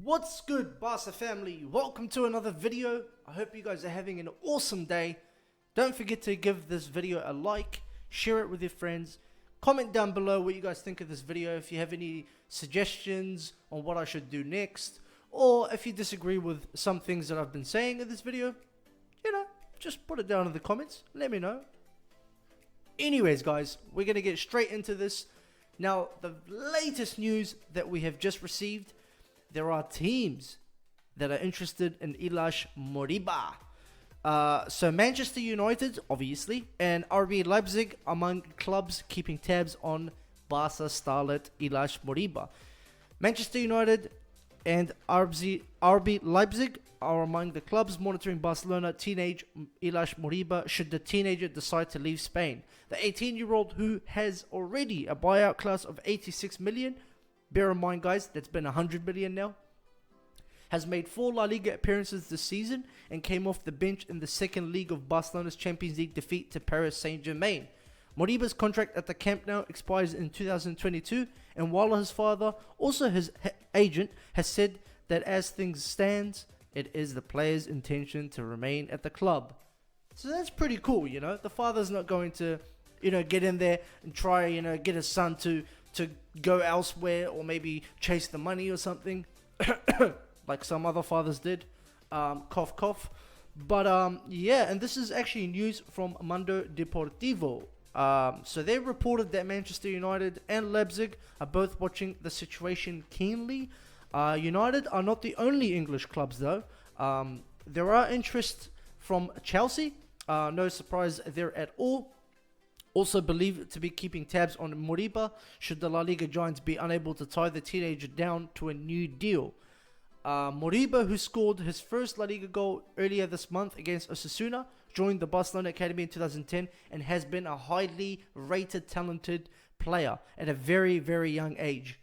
What's good, Barca family? Welcome to another video. I hope you guys are having an awesome day. Don't forget to give this video a like, share it with your friends, comment down below what you guys think of this video, if you have any suggestions on what I should do next, or if you disagree with some things that I've been saying in this video, just put it down in the comments, let me know. Anyways guys, we're going to get straight into this. Now, the latest news that we have just received, there are teams that are interested in Moriba. So Manchester United, obviously, and RB Leipzig among clubs keeping tabs on Barca starlet Moriba. Manchester United and RB Leipzig are among the clubs monitoring Barcelona teenage Moriba should the teenager decide to leave Spain. The 18-year-old, who has already a buyout clause of 86 million, bear in mind guys, that's been 100 million now, has made 4 La Liga appearances this season and came off the bench in the second leg of Barcelona's Champions League defeat to Paris Saint-Germain. Moriba's contract at the Camp Nou expires in 2022, and while his father, also his agent, has said that as things stand, it is the player's intention to remain at the club. So that's pretty cool, The father's not going to, get in there and try, get his son to go elsewhere or maybe chase the money or something like some other fathers did. Cough cough. But yeah, and this is actually news from Mundo Deportivo. So they reported that Manchester United and Leipzig are both watching the situation keenly. United are not the only English clubs though. There are interest from Chelsea. No surprise there at all. Also believed to be keeping tabs on Moriba should the La Liga giants be unable to tie the teenager down to a new deal. Moriba, who scored his first La Liga goal earlier this month against Osasuna, joined the Barcelona Academy in 2010 and has been a highly rated, talented player at a very, very young age.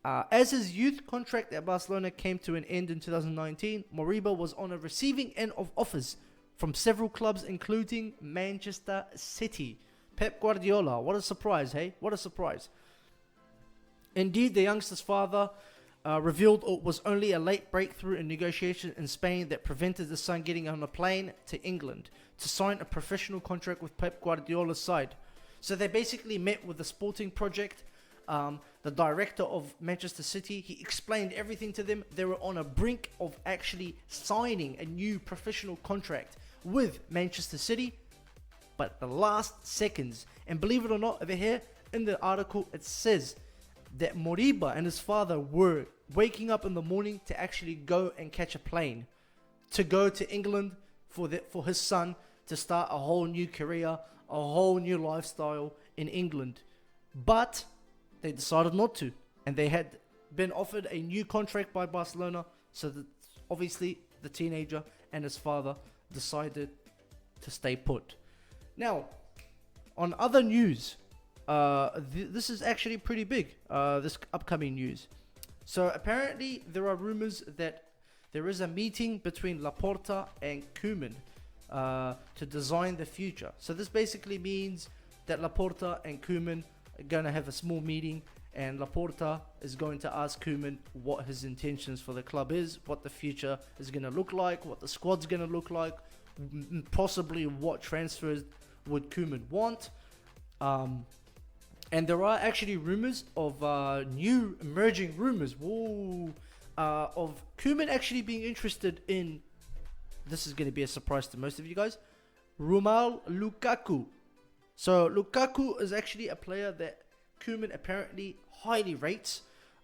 As his youth contract at Barcelona came to an end in 2019, Moriba was on a receiving end of offers from several clubs, including Manchester City. Pep Guardiola, what a surprise, hey? What a surprise. Indeed, the youngster's father revealed it was only a late breakthrough in negotiation in Spain that prevented the son getting on a plane to England to sign a professional contract with Pep Guardiola's side. So they basically met with the sporting project. The director of Manchester City, he explained everything to them. They were on a brink of actually signing a new professional contract with Manchester City, but at the last seconds, and believe it or not, over here in the article it says that Moriba and his father were waking up in the morning to actually go and catch a plane to go to England for his son to start a whole new career, a whole new lifestyle in England. But they decided not to, and they had been offered a new contract by Barcelona, so that obviously the teenager and his father decided to stay put. Now, on other news, this is actually pretty big, this upcoming news. So apparently there are rumors that there is a meeting between Laporta and Koeman to design the future. So this basically means that Laporta and Koeman are going to have a small meeting, and Laporta is going to ask Koeman what his intentions for the club is, what the future is going to look like, what the squad's going to look like, possibly what transfers would Koeman want. And there are actually rumors of new emerging rumors of Koeman actually being interested in, this is going to be a surprise to most of you guys, Romelu Lukaku. So Lukaku is actually a player that Koeman apparently highly rates.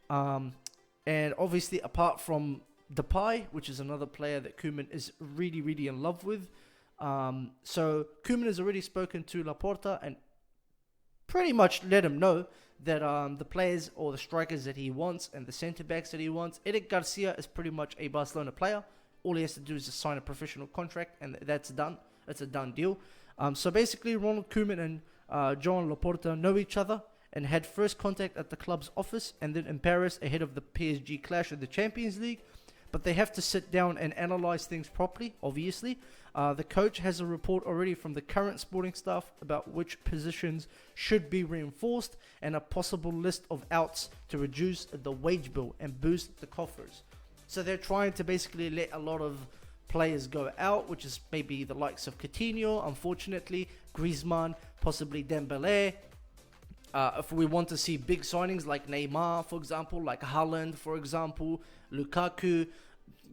And obviously apart from Depay, which is another player that Koeman is really, really in love with. So Koeman has already spoken to Laporta and pretty much let him know that the players or the strikers that he wants and the centre-backs that he wants, Eric Garcia is pretty much a Barcelona player. All he has to do is just sign a professional contract and that's done. It's a done deal. So basically Ronald Koeman and Joan Laporta know each other and had first contact at the club's office and then in Paris ahead of the PSG clash in the Champions League. but they have to sit down and analyze things properly, obviously. The coach has a report already from the current sporting staff about which positions should be reinforced and a possible list of outs to reduce the wage bill and boost the coffers. So they're trying to basically let a lot of players go out, which is maybe the likes of Coutinho, unfortunately, Griezmann, possibly Dembele. If we want to see big signings like Neymar, for example, like Haaland, for example, Lukaku,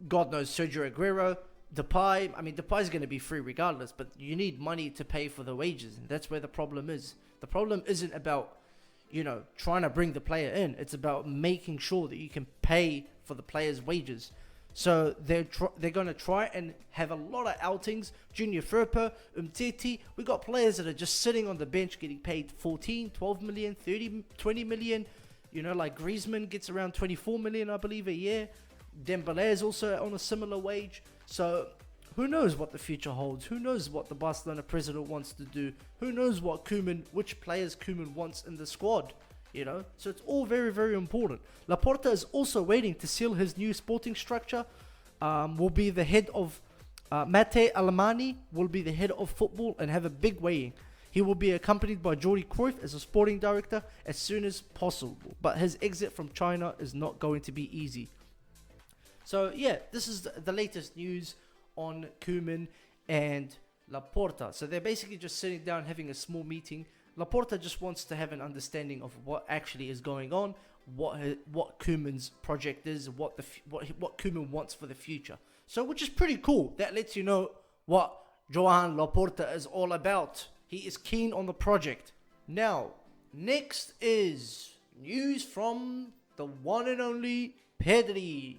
God knows, Sergio Aguero, Depay. I mean, Depay is going to be free regardless, but you need money to pay for the wages, and that's where the problem is. The problem isn't about, trying to bring the player in. It's about making sure that you can pay for the player's wages. So they're going to try and have a lot of outings. Junior Firpo, Umtiti. We got players that are just sitting on the bench getting paid 14, 12 million, 30, 20 million. Like Griezmann gets around 24 million, I believe, a year. Dembele is also on a similar wage. So who knows what the future holds? Who knows what the Barcelona president wants to do? Who knows which players Koeman wants in the squad? So it's all very, very important. Laporta is also waiting to seal his new sporting structure. Will be the head of Mate Alemany will be the head of football and have a big weighing. He will be accompanied by Jordi Cruyff as a sporting director as soon as possible. But his exit from China is not going to be easy. So yeah, this is the latest news on Koeman and Laporta. So they're basically just sitting down having a small meeting. Laporta just wants to have an understanding of what actually is going on, what Koeman's project is, what Koeman wants for the future. So, which is pretty cool. That lets you know what Joan Laporta is all about. He is keen on the project. Now, next is news from the one and only Pedri.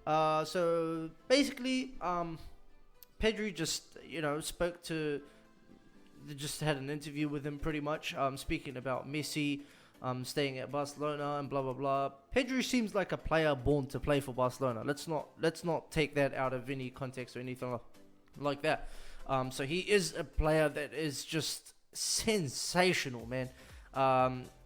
So basically, Pedri just spoke to. They just had an interview with him pretty much, speaking about Messi staying at Barcelona and blah blah blah. Pedri seems like a player born to play for Barcelona. Let's not take that out of any context or anything like that. So he is a player that is just sensational, man.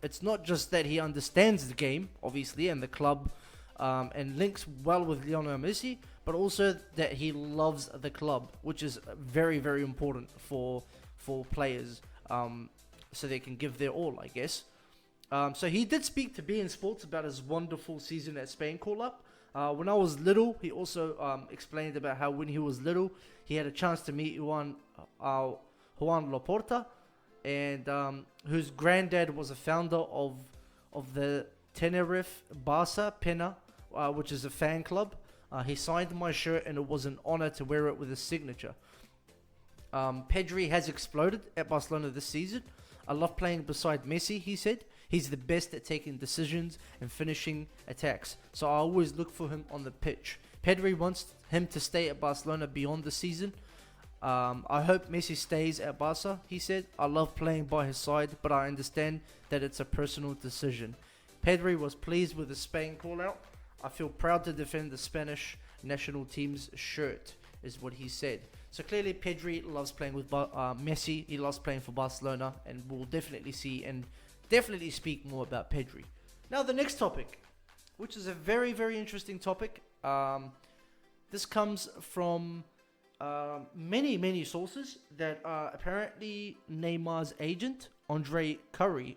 It's not just that he understands the game, obviously, and the club, and links well with Lionel Messi, but also that he loves the club, which is very, very important for players, so they can give their all, I guess. So he did speak to beIN Sports about his wonderful season at Spain call-up. When I was little, he also explained about how when he was little, he had a chance to meet Juan Laporta, and whose granddad was a founder of the Tenerife Barça Pena, which is a fan club. He signed my shirt, and it was an honor to wear it with his signature. Pedri has exploded at Barcelona this season. I love playing beside Messi, he said. He's the best at taking decisions and finishing attacks, so I always look for him on the pitch. Pedri wants him to stay at Barcelona beyond the season. I hope Messi stays at Barca, he said. I love playing by his side, but I understand that it's a personal decision. Pedri was pleased with the Spain call-out. I feel proud to defend the Spanish national team's shirt, is what he said. So clearly Pedri loves playing with Messi. He loves playing for Barcelona, and we'll definitely see and definitely speak more about Pedri. Now the next topic, which is a very, very interesting topic. This comes from many sources that apparently Neymar's agent, Andre Curry,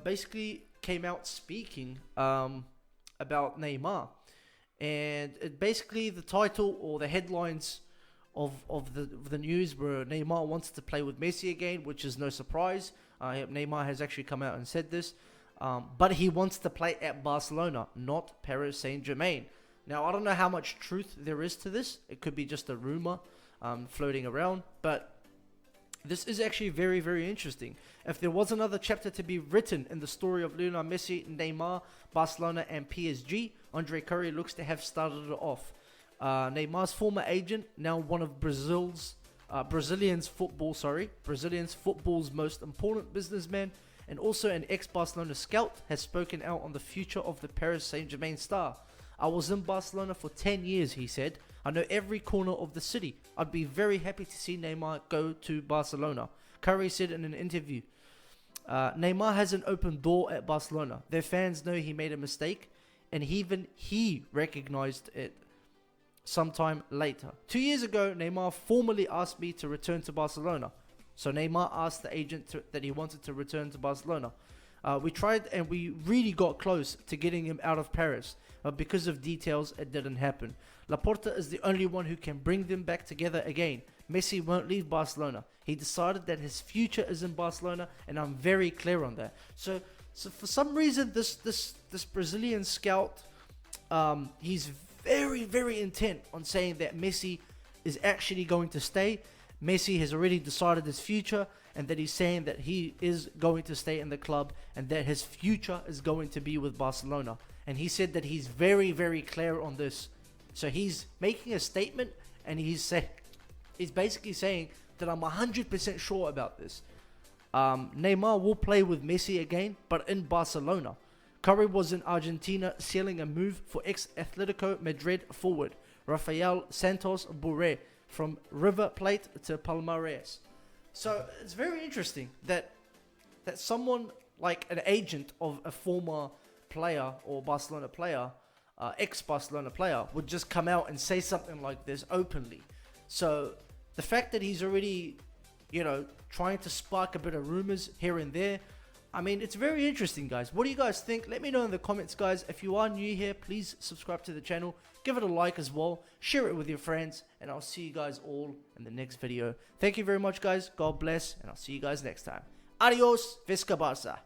basically came out speaking about Neymar. And it basically, the title or the headlines of the news were Neymar wants to play with Messi again, which is no surprise. Neymar has actually come out and said this. But he wants to play at Barcelona, not Paris Saint-Germain. Now, I don't know how much truth there is to this. It could be just a rumor floating around. But this is actually very, very interesting. If there was another chapter to be written in the story of Lionel Messi, Neymar, Barcelona and PSG, Andre Curry looks to have started it off. Neymar's former agent, now one of Brazilian's football's most important businessman, and also an ex-Barcelona scout, has spoken out on the future of the Paris Saint-Germain star. I was in Barcelona for 10 years, he said. I know every corner of the city. I'd be very happy to see Neymar go to Barcelona, Curry said in an interview. Neymar has an open door at Barcelona. Their fans know he made a mistake and even he recognized it sometime later. 2 years ago, Neymar formally asked me to return to Barcelona. So Neymar asked the agent that he wanted to return to Barcelona. We tried and we really got close to getting him out of Paris, but because of details, it didn't happen. Laporta is the only one who can bring them back together again. Messi won't leave Barcelona. He decided that his future is in Barcelona, and I'm very clear on that. So for some reason, this Brazilian scout, he's very intent on saying that Messi is actually going to stay. Messi has already decided his future, and that he's saying that he is going to stay in the club and that his future is going to be with Barcelona. And he said that he's very clear on this. So he's making a statement, and he's basically saying that I'm 100% sure about this. Neymar will play with Messi again, but in Barcelona. Curry was in Argentina selling a move for ex-Atletico Madrid forward Rafael Santos Borré from River Plate to Palmeiras. So it's very interesting that someone like an agent of a former player or Barcelona player, ex-Barcelona player, would just come out and say something like this openly. So the fact that he's already, trying to spark a bit of rumors here and there, I mean, it's very interesting, guys. What do you guys think? Let me know in the comments, guys. If you are new here, please subscribe to the channel. Give it a like as well. Share it with your friends. And I'll see you guys all in the next video. Thank you very much, guys. God bless. And I'll see you guys next time. Adios. Visca Barça.